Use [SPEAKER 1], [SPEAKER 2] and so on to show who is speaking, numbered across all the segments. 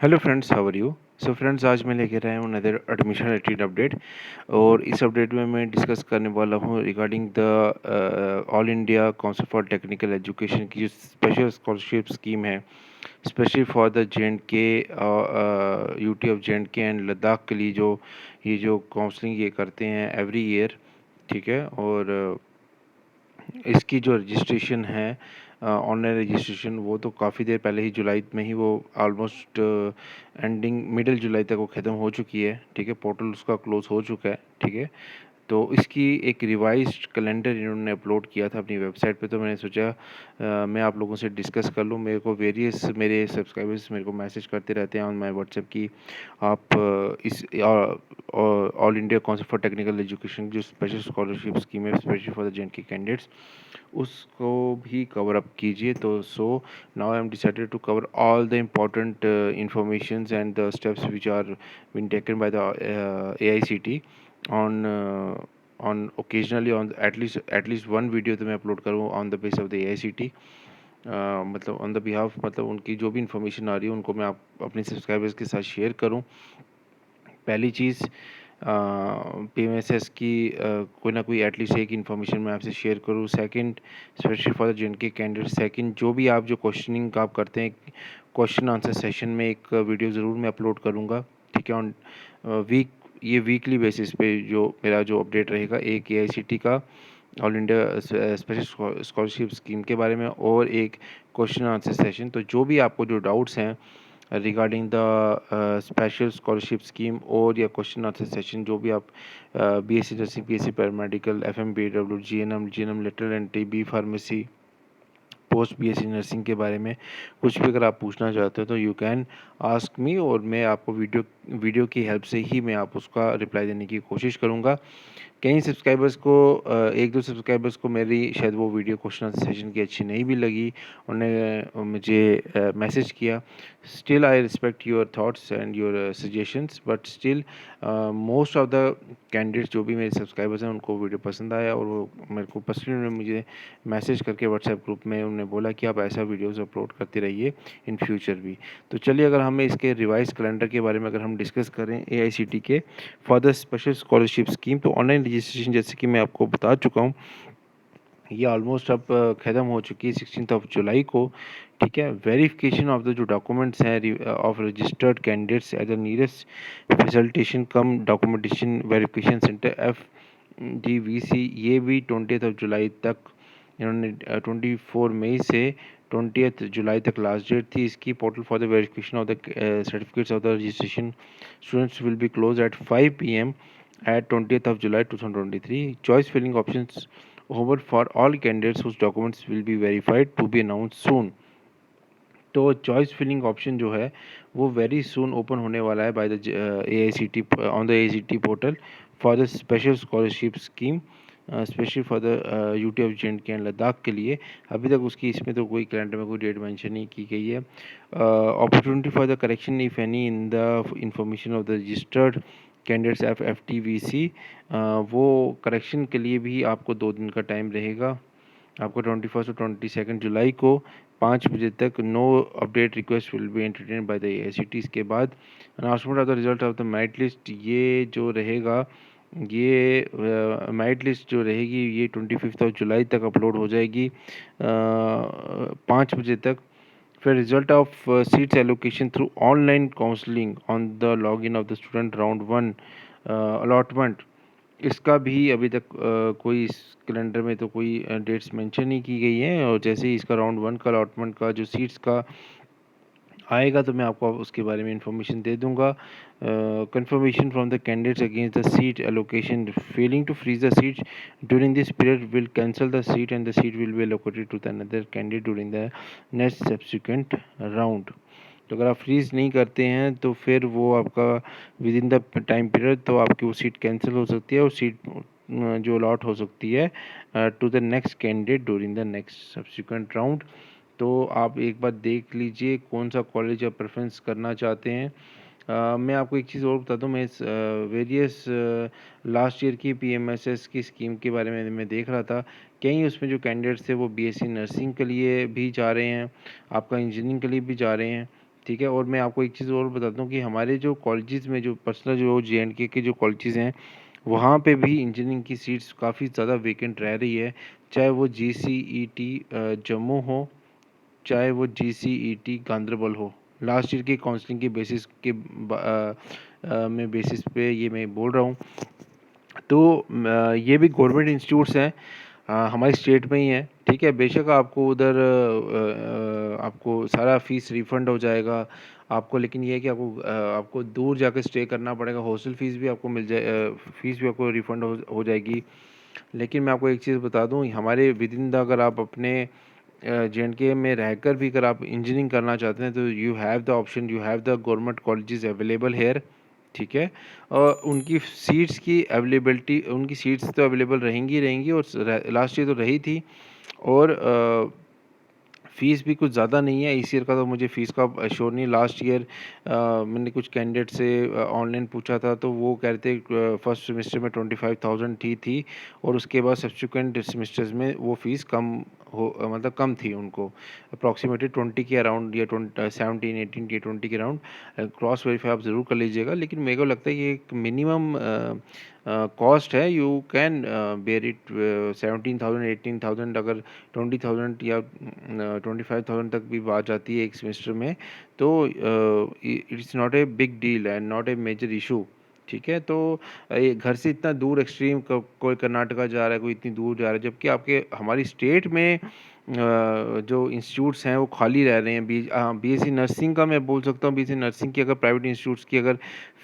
[SPEAKER 1] Hello friends, how are you. So friends, आज मैं लेकर आया हूँ अनदर एडमिशन रिलेटेड अपडेट। और इस अपडेट में मैं डिस्कस करने वाला हूँ regarding the all India Council for Technical education की जो स्पेशल स्कॉलरशिप स्कीम है, specially for the JNK, UT of JNK and Ladakh के लिए जो ये काउंसलिंग ये करते हैं एवरी ईयर। ठीक है। और इसकी जो रजिस्ट्रेशन है, ऑनलाइन रजिस्ट्रेशन, वो तो काफ़ी देर पहले ही जुलाई में ही वो ऑलमोस्ट एंडिंग मिडिल जुलाई तक वो ख़त्म हो चुकी है। ठीक है, पोर्टल उसका क्लोज़ हो चुका है। ठीक है। तो इसकी एक रिवाइज्ड कैलेंडर इन्होंने अपलोड किया था अपनी वेबसाइट पे, तो मैंने सोचा मैं आप लोगों से डिस्कस कर लूँ। मेरे को वेरियस मेरे सब्सक्राइबर्स मेरे को मैसेज करते रहते हैं ऑन माय व्हाट्सएप की आप इस All India Council for Technical Education जो स्पेशल स्कॉलरशिप स्कीम है specially for the JNK candidates, उसको भी कवर अप कीजिए। तो so now I am decided to cover all the important informations and the steps which are been taken by the AICT on occasionally on at least one video तो मैं upload करूँ on the base of the AICT, मतलब on the behalf, मतलब उनकी जो भी information आ रही है उनको मैं आप अपने सब्सक्राइबर्स के साथ शेयर करूँ। पहली चीज़, PMSS की कोई ना कोई एटलीस्ट एक इन्फॉर्मेशन मैं आपसे शेयर करूँ। Second, specially for the JNK candidate, second जो भी आप जो क्वेश्चनिंग आप करते हैं, क्वेश्चन आंसर सेशन में एक वीडियो ज़रूर मैं अपलोड करूँगा। ठीक है। ऑन वीकली बेसिस पे जो मेरा जो अपडेट रहेगा एक AICT का all India special scholarship scheme के बारे में और एक क्वेश्चन आंसर सेशन। तो जो भी आपको जो डाउट्स हैं regarding the special scholarship scheme और या क्वेश्चन आंसर सेशन, जो भी आप BSc nursing, BSc paramedical, FM BW, GNM lateral entry, B pharmacy, post BSc nursing के बारे में कुछ भी अगर आप पूछना चाहते हो तो यू कैन आस्क मी, और मैं आपको वीडियो की हेल्प से ही मैं आप उसका रिप्लाई देने की कोशिश करूँगा। कई सब्सक्राइबर्स को एक दो सब्सक्राइबर्स को मेरी शायद वो वीडियो क्वेश्चन आंसर सेशन की अच्छी नहीं भी लगी, उन्होंने मुझे मैसेज किया। Still I respect your thoughts and your suggestions, but still most of the candidates जो भी मेरे सब्सक्राइबर्स हैं उनको वीडियो पसंद आया, और वो मेरे को पर्सनली उन्होंने मुझे मैसेज करके व्हाट्सएप ग्रुप में उन्होंने बोला कि आप ऐसा वीडियोज़ अपलोड करते रहिए इन फ्यूचर भी। तो चलिए, अगर हमें इसके रिवाइज कैलेंडर के बारे में अगर हम डिस्कस करें AICT के for the special scholarship scheme, तो ऑनलाइन रजिस्ट्रेशन जैसे कि मैं आपको बता चुका हूँ, ये ऑलमोस्ट अब ख़त्म हो चुकी है 16 जुलाई को। ठीक है। वेरिफिकेशन ऑफ द जो डॉक्यूमेंट्स हैं of registered candidates at the nearest facilitation come documentation verification centre FDVC, ये भी 20 जुलाई तक इन्होंने 24 मई से 20 जुलाई तक लास्ट डेट थी इसकी। Portal for the verification of the certificates of the registration students will be close eight 5 PM at 20th of July 2023. Choice filling options over for all candidates whose documents will be verified to be announced soon. तो choice filling option जो है वो very soon open होने वाला है bye the AICT on the AICT portal for the special scholarship scheme, specially for the UT of JNK and Ladakh के लिए। अभी तक उसकी इसमें तो कोई कैलेंडर में कोई डेट मेंशन नहीं की गई है। Opportunity for the correction if any in the information of the registered candidates FDVC, वो करेक्शन के लिए भी आपको 2 दिन का टाइम रहेगा। आपको 21 और 22 जुलाई को 5 बजे तक no update request will be entertain by the AICT। के बाद announcement of the result of the merit list, ये जो रहेगा, ये मेरिट लिस्ट जो रहेगी ये 25 जुलाई तक अपलोड हो जाएगी 5 बजे तक। फिर result of seats allocation through online counselling on the login of the student round 1 allotment, इसका भी अभी तक कोई इस कैलेंडर में तो कोई डेट्स मेंशन नहीं की गई हैं। और जैसे ही इसका राउंड 1 का अलॉटमेंट का जो सीट्स का आएगा तो मैं आपको उसके बारे में इंफॉर्मेशन दे दूंगा। Confirmation from the candidates against the seat allocation failing to freeze the seat during this period will cancel the seat and the seat will be allocated to the another candidate during the next subsequent round. तो अगर आप fridge नहीं करते हैं तो फिर वो आपका with in the time period तो आपकी वो सीट कैंसिल हो सकती है, और सीट जो अलॉट हो सकती है to the next candidate during the next subsequent round. तो आप एक बार देख लीजिए कौन सा कॉलेज आप प्रेफरेंस करना चाहते हैं। मैं आपको एक चीज़ और बता दूं, मैं इस वेरियस लास्ट ईयर की PMSS की स्कीम के बारे में मैं देख रहा था। कई उसमें जो कैंडिडेट्स थे वो BSc नर्सिंग के लिए भी जा रहे हैं, आपका इंजीनियरिंग के लिए भी जा रहे हैं। ठीक है। और मैं आपको एक चीज़ और बताता हूँ कि हमारे जो कॉलेजेस में जो पर्सनल जो JNK के जो कॉलेजेस हैं, वहाँ पे भी इंजीनियरिंग की सीट्स काफ़ी ज़्यादा वेकेंट रह रही है, चाहे वो GCET जम्मू हो, चाहे वो GCET गांदरबल हो। लास्ट ईयर की काउंसलिंग के बेसिस के में बेसिस पे ये मैं बोल रहा हूँ। तो ये भी गवर्नमेंट इंस्टीट्यूट्स हैं, हमारे स्टेट में ही है, ठीक है। बेशक आपको उधर आपको सारा फीस रिफंड हो जाएगा आपको, लेकिन ये है कि आपको दूर जाकर स्टे करना पड़ेगा। हॉस्टल फीस भी आपको मिल जाए, फीस भी आपको रिफंड हो जाएगी। लेकिन मैं आपको एक चीज़ बता दूं, हमारे विद इन द अगर आप अपने JNK में रहकर भी अगर आप इंजीनियरिंग करना चाहते हैं तो you have the option, you have the government colleges available hair, ठीक है। और उनकी सीट्स की अवेलेबिलिटी, उनकी सीट्स तो अवेलेबल रहेंगी रहेंगी, और लास्ट ईयर तो रही थी। और फ़ीस भी कुछ ज़्यादा नहीं है। इस ईयर का तो मुझे फ़ीस का श्योर नहीं। लास्ट ईयर मैंने कुछ कैंडिडेट से ऑनलाइन पूछा था, तो वो कह रहे थे फर्स्ट सेमेस्टर में 25,000 थी, और उसके बाद सब्सिक्वेंट सेमेस्टर्स में वो फ़ीस कम मतलब कम थी उनको, अप्रॉक्सीमेटली 20 के अराउंड, या 17 18 के 20 के अराउंड। क्रॉस वेरीफाई आप ज़रूर कर लीजिएगा, लेकिन मेरे को लगता है कि एक मिनिमम कॉस्ट है, यू कैन बेयर इट। 17,000 18,000, अगर 20,000 या 25,000 तक भी बात जाती है एक सेमेस्टर में, तो it's not a big deal and not a major issue, ठीक है। तो ये घर से इतना दूर एक्सट्रीम, कोई कर्नाटका जा रहा है, कोई इतनी दूर जा रहा है, जबकि आपके हमारी स्टेट में जो इंस्टीट्यूट्स हैं वो खाली रह रहे हैं। BSc नर्सिंग का मैं बोल सकता हूँ, BSc नर्सिंग की अगर प्राइवेट इंस्टीट्यूट्स की अगर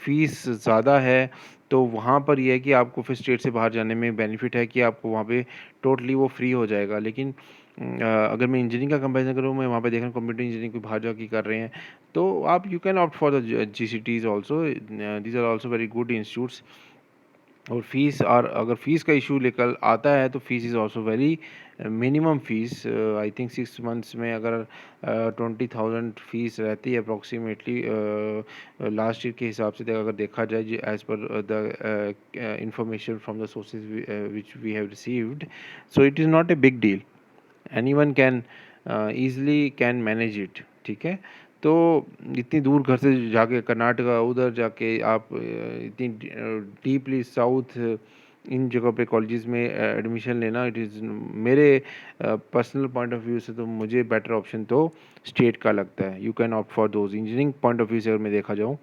[SPEAKER 1] फ़ीस ज़्यादा है, तो वहाँ पर ये है कि आपको फिर स्टेट से बाहर जाने में बेनिफिट है कि आपको वहाँ पे टोटली वो फ्री हो जाएगा। लेकिन अगर मैं इंजीनियरिंग का कंपैरिजन करूँ, मैं वहाँ पे देख रहा हूँ कंप्यूटर इंजीनियरिंग को बाहर जाके कर रहे हैं, तो आप you can opt for the GCTs also, these are also very good institutes. और फीस, और अगर फीस का इशू लेकर आता है तो fees is also very minimum fees. I think 6 months में अगर 20,000 फीस रहती है अप्रॉक्सीमेटली, लास्ट ईयर के हिसाब से अगर देखा जाए, as per the information from the sources which we have received, so it is not a big deal, anyone can easily can manage it, ठीक है। तो इतनी दूर घर से जाके कर्नाटका, उधर जाके आप इतनी डीपली साउथ इन जगह पे कॉलेजेस में एडमिशन लेना, इट इज़ मेरे पर्सनल पॉइंट ऑफ व्यू से तो मुझे बेटर ऑप्शन तो स्टेट का लगता है। You can opt for those, engineering point of view से अगर मैं देखा जाऊँ,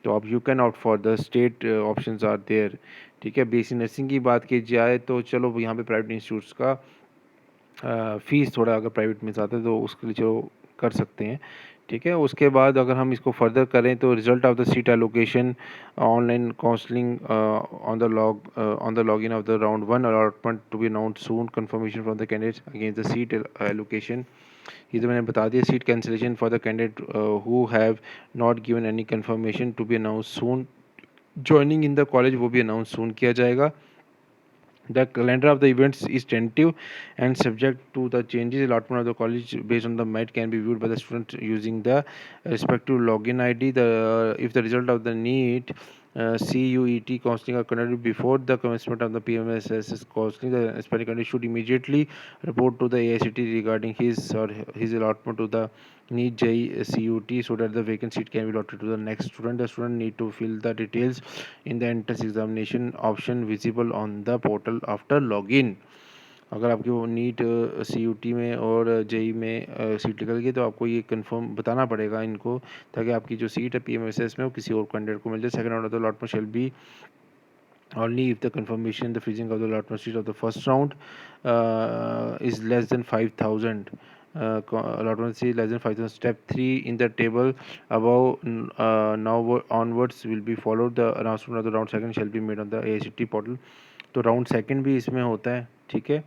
[SPEAKER 1] तो आप you can opt for the state, options are there, ठीक है। BSc नर्सिंग की बात की जाए तो चलो यहाँ पे प्राइवेट इंस्टीट्यूट्स का फ़ीस थोड़ा अगर प्राइवेट में ज़्यादा है तो उसके लिए चलो कर सकते हैं, ठीक है। उसके बाद अगर हम इसको फर्दर करें तो result of the seat allocation, online counselling on the login of the round one allotment to be announced soon, confirmation from the candidates against the seat allocation. ये तो मैंने बता दिया। Seat cancellation for the candidate who have not given any confirmation to be announce soon, joining in the college वो भी announce सून किया जाएगा। The calendar of the events is tentative and subject to the changes. Allotment of the college based on the merit can be viewed by the student using the respective login ID. If the result of the NEET CUET counseling are conducted before the commencement of the PMSS counseling, the aspirant candidate should immediately report to the AICT regarding his allotment to the NEET JEE CUT, so that the vacant seat can be allotted to the next student. The student need to fill the details in the entrance examination option visible on the portal after login. अगर आपकी वो NEET CUT में और JEE में seat निकल गई, तो आपको ये कंफर्म बताना पड़ेगा इनको, ताकि आपकी जो सीट है PMSS में वो किसी और कैंडिडेट को मिल जाए। Second round of the allotment shall be only if the confirmation the freezing of the allotment seat of the first round is less than 5,000. Allotment seat less than 5,000. Step 3 in the table above, now onwards will be followed. The announcement of the round second shall be made on the AICT portal. तो round second भी इसमें होता है, ठीक है।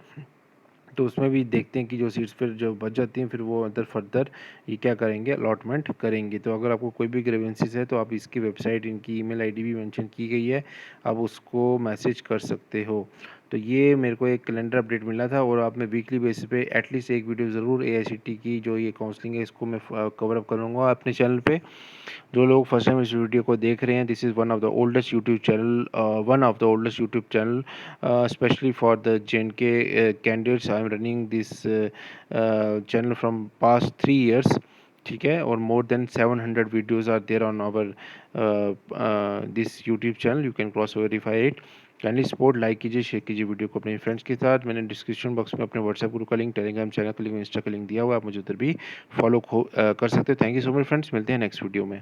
[SPEAKER 1] तो उसमें भी देखते हैं कि जो सीट्स फिर जो बच जाती हैं, फिर वो अंदर फर्दर ये क्या करेंगे, अलॉटमेंट करेंगे। तो अगर आपको कोई भी ग्रीवेंसेस है तो आप इसकी वेबसाइट, इनकी ईमेल आईडी भी मेंशन की गई है, आप उसको मैसेज कर सकते हो। तो ये मेरे को एक कैलेंडर अपडेट मिला था, और आप मैं वीकली बेसिस पे एटलीस्ट एक वीडियो ज़रूर AICT की जो ये काउंसलिंग है इसको मैं कवर अप करूँगा अपने चैनल पे। जो लोग फर्स्ट टाइम इस वीडियो को देख रहे हैं, this is one of the oldest YouTube channel, specially for the JNK candidates. I am running this channel from past 3 years, ठीक है। और more than 700 videos are there on our this YouTube channel, you can cross verify it. Kindly support, like कीजिए, share कीजिए video को अपने friends के साथ। मैंने डिस्क्रिप्शन बॉक्स में अपने व्हाट्सएप ग्रुप का लिंक, टेलीग्राम चैनल का लिंक, इंस्टा का लिंक दिया हुआ है, आप मुझे उधर भी फॉलो कर सकते हो। Thank you so much friends, मिलते हैं नेक्स्ट वीडियो में।